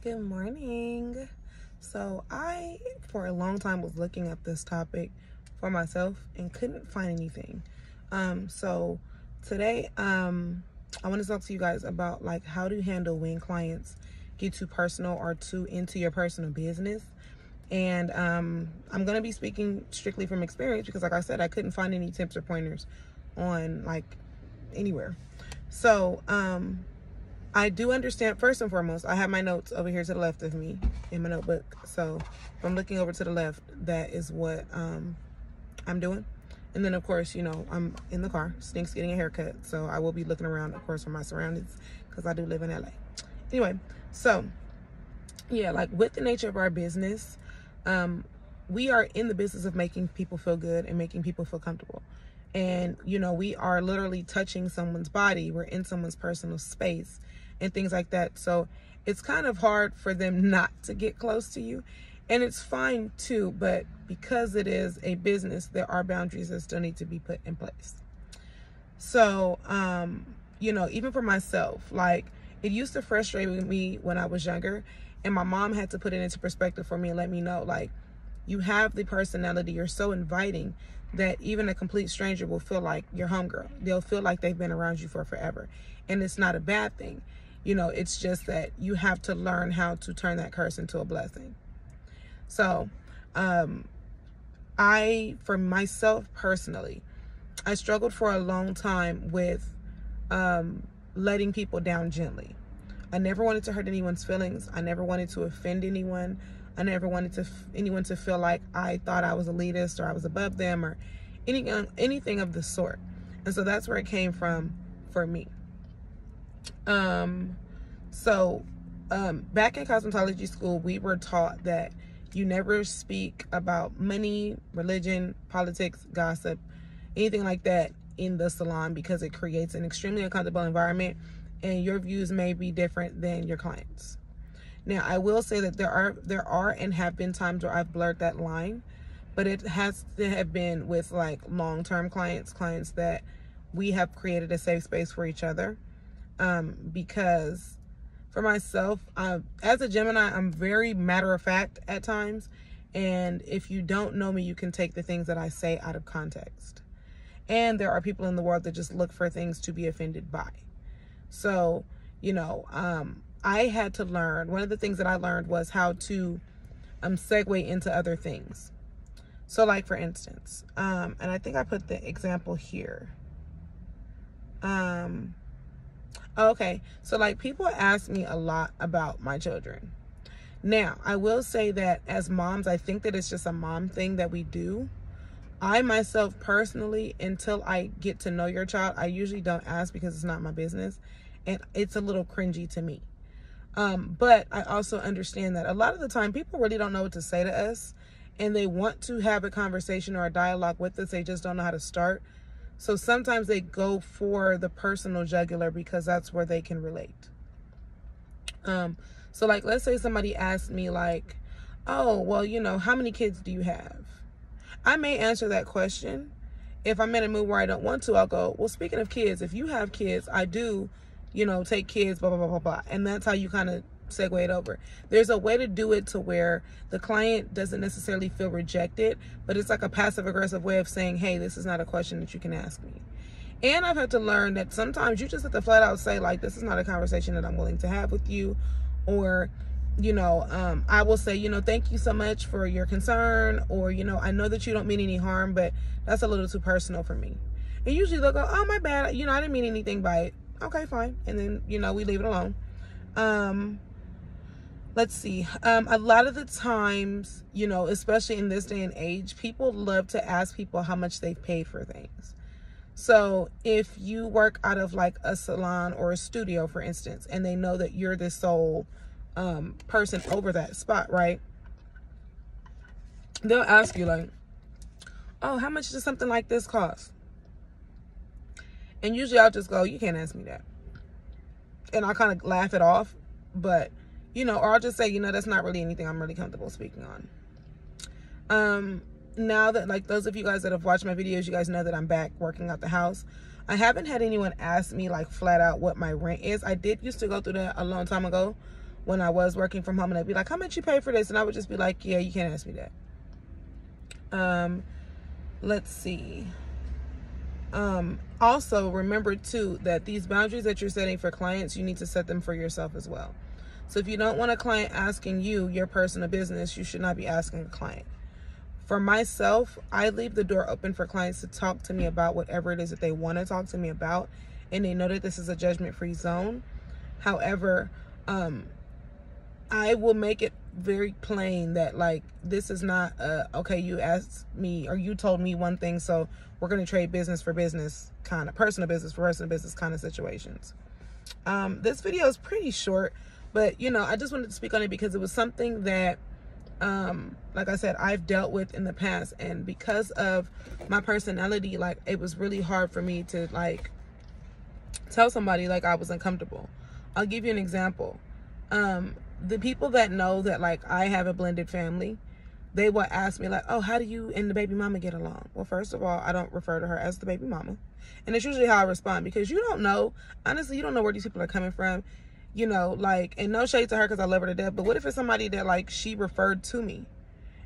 Good morning. So I, for a long time, was looking at this topic for myself and couldn't find anything. So today, I want to talk to you guys about like how to handle when clients get too personal or too into your personal business. And I'm going to be speaking strictly from experience because, like I said, I couldn't find any tips or pointers on like anywhere. So, I do understand, first and foremost, I have my notes over here to the left of me in my notebook. So if I'm looking over to the left, that is what I'm doing. And then, of course, you know, I'm in the car. Stink's getting a haircut. So I will be looking around, of course, for my surroundings because I do live in LA. Anyway, so, yeah, like with the nature of our business, we are in the business of making people feel good and making people feel comfortable. And, you know, we are literally touching someone's body. We're in someone's personal space and things like that. So it's kind of hard for them not to get close to you. And it's fine too, but because it is a business, there are boundaries that still need to be put in place. So, you know, even for myself, like it used to frustrate me when I was younger, and my mom had to put it into perspective for me and let me know, like, you have the personality, you're so inviting that even a complete stranger will feel like your homegirl. They'll feel like they've been around you for forever. And it's not a bad thing. You know, it's just that you have to learn how to turn that curse into a blessing. So, for myself personally, I struggled for a long time with letting people down gently. I never wanted to hurt anyone's feelings. I never wanted to offend anyone. I never wanted anyone to feel like I thought I was elitist or I was above them or anything of the sort. And so that's where it came from for me. Back in cosmetology school, we were taught that you never speak about money, religion, politics, gossip, anything like that in the salon because it creates an extremely uncomfortable environment and your views may be different than your clients. Now, I will say that there are and have been times where I've blurred that line, but it has to have been with like long-term clients that we have created a safe space for each other. Because for myself, as a Gemini, I'm very matter of fact at times. And if you don't know me, you can take the things that I say out of context. And there are people in the world that just look for things to be offended by. So, you know, I had to learn, one of the things that I learned was how to segue into other things. So like for instance, and I think I put the example here. Okay, so like people ask me a lot about my children. Now, I will say that as moms, I think that it's just a mom thing that we do. I myself personally, until I get to know your child, I usually don't ask because it's not my business. And it's a little cringy to me. But I also understand that a lot of the time people really don't know what to say to us and they want to have a conversation or a dialogue with us. They just don't know how to start. So sometimes they go for the personal jugular because that's where they can relate. So like, let's say somebody asked me like, oh, well, you know, how many kids do you have? I may answer that question. If I'm in a mood where I don't want to, I'll go, well, speaking of kids, if you have kids, I do, you know, take kids, blah, blah, blah, blah, blah. And that's how you kind of segue it over. There's a way to do it to where the client doesn't necessarily feel rejected, but it's like a passive aggressive way of saying, hey, this is not a question that you can ask me. And I've had to learn that sometimes you just have to flat out say like, this is not a conversation that I'm willing to have with you. Or, you know, I will say, you know, thank you so much for your concern. Or, you know, I know that you don't mean any harm, but that's a little too personal for me. And usually they'll go, oh, my bad. You know, I didn't mean anything by it. Okay, fine. And then, you know, we leave it alone. Let's see. A lot of the times, you know, especially in this day and age, people love to ask people how much they've paid for things. So if you work out of like a salon or a studio, for instance, and they know that you're the sole person over that spot, right? They'll ask you like, oh, how much does something like this cost? And usually I'll just go, you can't ask me that. And I'll kind of laugh it off. But, you know, or I'll just say, you know, that's not really anything I'm really comfortable speaking on. Now that, like, those of you guys that have watched my videos, you guys know that I'm back working out the house. I haven't had anyone ask me, like, flat out what my rent is. I did used to go through that a long time ago when I was working from home, and they'd be like, how much you pay for this? And I would just be like, yeah, you can't ask me that. Let's see. Also remember too, that these boundaries that you're setting for clients, you need to set them for yourself as well. So if you don't want a client asking you your personal business, you should not be asking a client. For myself, I leave the door open for clients to talk to me about whatever it is that they want to talk to me about, and they know that this is a judgment-free zone. However, I will make it very plain that, like, this is not okay, you asked me or you told me one thing, so we're going to trade business for business, kind of personal business for personal business kind of situations. This video is pretty short, but you know, I just wanted to speak on it because it was something that like I said, I've dealt with in the past, and because of my personality, like, it was really hard for me to like tell somebody like I was uncomfortable. I'll give you an example. The people that know that like I have a blended family, they will ask me like, oh, how do you and the baby mama get along? Well, first of all, I don't refer to her as the baby mama, and it's usually how I respond, because you don't know, honestly, you don't know where these people are coming from, you know, like, and no shade to her because I love her to death, but what if it's somebody that like she referred to me,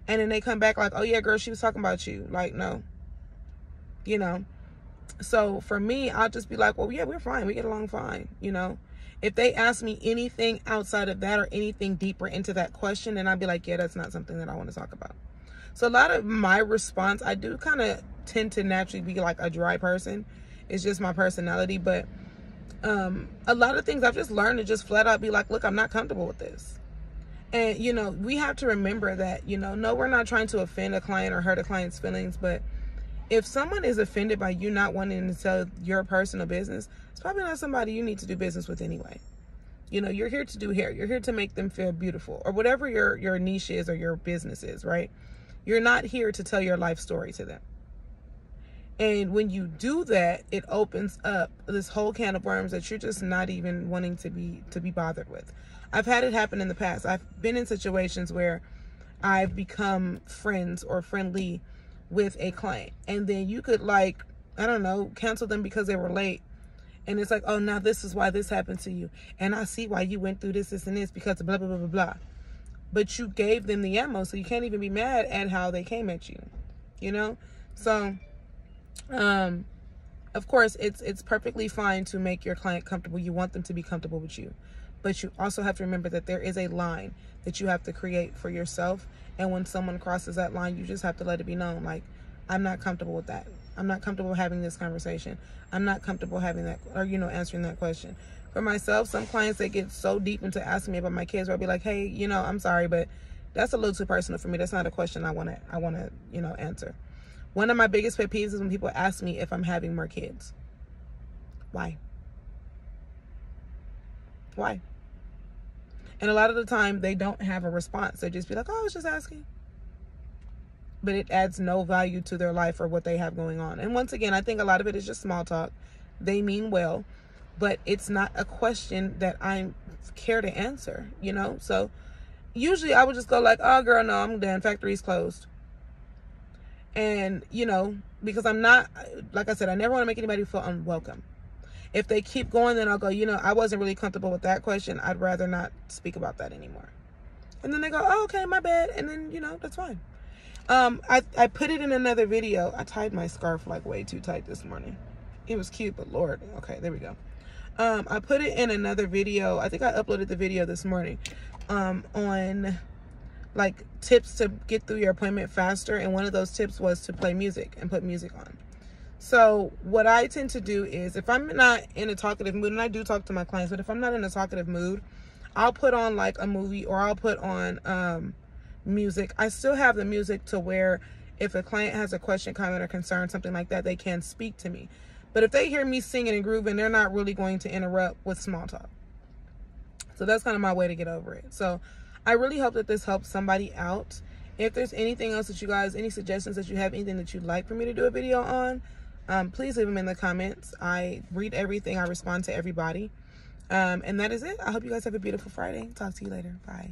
and then they come back like, oh yeah, girl, she was talking about you? Like, no, you know. So for me, I'll just be like, well, yeah, we're fine, we get along fine, you know. If they ask me anything outside of that or anything deeper into that question, then I'd be like, yeah, that's not something that I want to talk about. So a lot of my response, I do kind of tend to naturally be like a dry person. It's just my personality. But a lot of things I've just learned to just flat out be like, look, I'm not comfortable with this. And, you know, we have to remember that, you know, no, we're not trying to offend a client or hurt a client's feelings, but if someone is offended by you not wanting to tell your personal business, it's probably not somebody you need to do business with anyway. You know, you're here to do hair. You're here to make them feel beautiful, or whatever your niche is or your business is, right? You're not here to tell your life story to them. And when you do that, it opens up this whole can of worms that you're just not even wanting to be bothered with. I've had it happen in the past. I've been in situations where I've become friends or friendly with a client, and then you could, like, I don't know, cancel them because they were late, and it's like, oh, now this is why this happened to you, and I see why you went through this and this because of blah blah blah blah blah. But you gave them the ammo, so you can't even be mad at how they came at you, you know. So of course it's perfectly fine to make your client comfortable. You want them to be comfortable with you, but you also have to remember that there is a line that you have to create for yourself. And when someone crosses that line, you just have to let it be known, like, I'm not comfortable with that. I'm not comfortable having this conversation. I'm not comfortable having that, or, you know, answering that question. For myself, some clients, they get so deep into asking me about my kids, where I'll be like, hey, you know, I'm sorry, but that's a little too personal for me. That's not a question I want to, you know, answer. One of my biggest pet peeves is when people ask me if I'm having more kids. Why? Why? And a lot of the time, they don't have a response. They just be like, oh, I was just asking. But it adds no value to their life or what they have going on. And once again, I think a lot of it is just small talk. They mean well, but it's not a question that I care to answer, you know? So usually I would just go like, oh, girl, no, I'm done. Factory's closed. And, you know, because I'm not, like I said, I never want to make anybody feel unwelcome. If they keep going, then I'll go, you know, I wasn't really comfortable with that question. I'd rather not speak about that anymore. And then they go, oh, okay, my bad. And then, you know, that's fine. I put it in another video. I tied my scarf like way too tight this morning. It was cute, but Lord. Okay, there we go. I put it in another video. I think I uploaded the video this morning on like tips to get through your appointment faster. And one of those tips was to play music and put music on. So what I tend to do is, if I'm not in a talkative mood, and I do talk to my clients, but if I'm not in a talkative mood, I'll put on like a movie, or I'll put on music. I still have the music to where if a client has a question, comment, or concern, something like that, they can speak to me. But if they hear me singing and grooving, they're not really going to interrupt with small talk. So that's kind of my way to get over it. So I really hope that this helps somebody out. If there's anything else that you guys, any suggestions that you have, anything that you'd like for me to do a video on, please leave them in the comments. I read everything. I respond to everybody. And that is it. I hope you guys have a beautiful Friday. Talk to you later. Bye.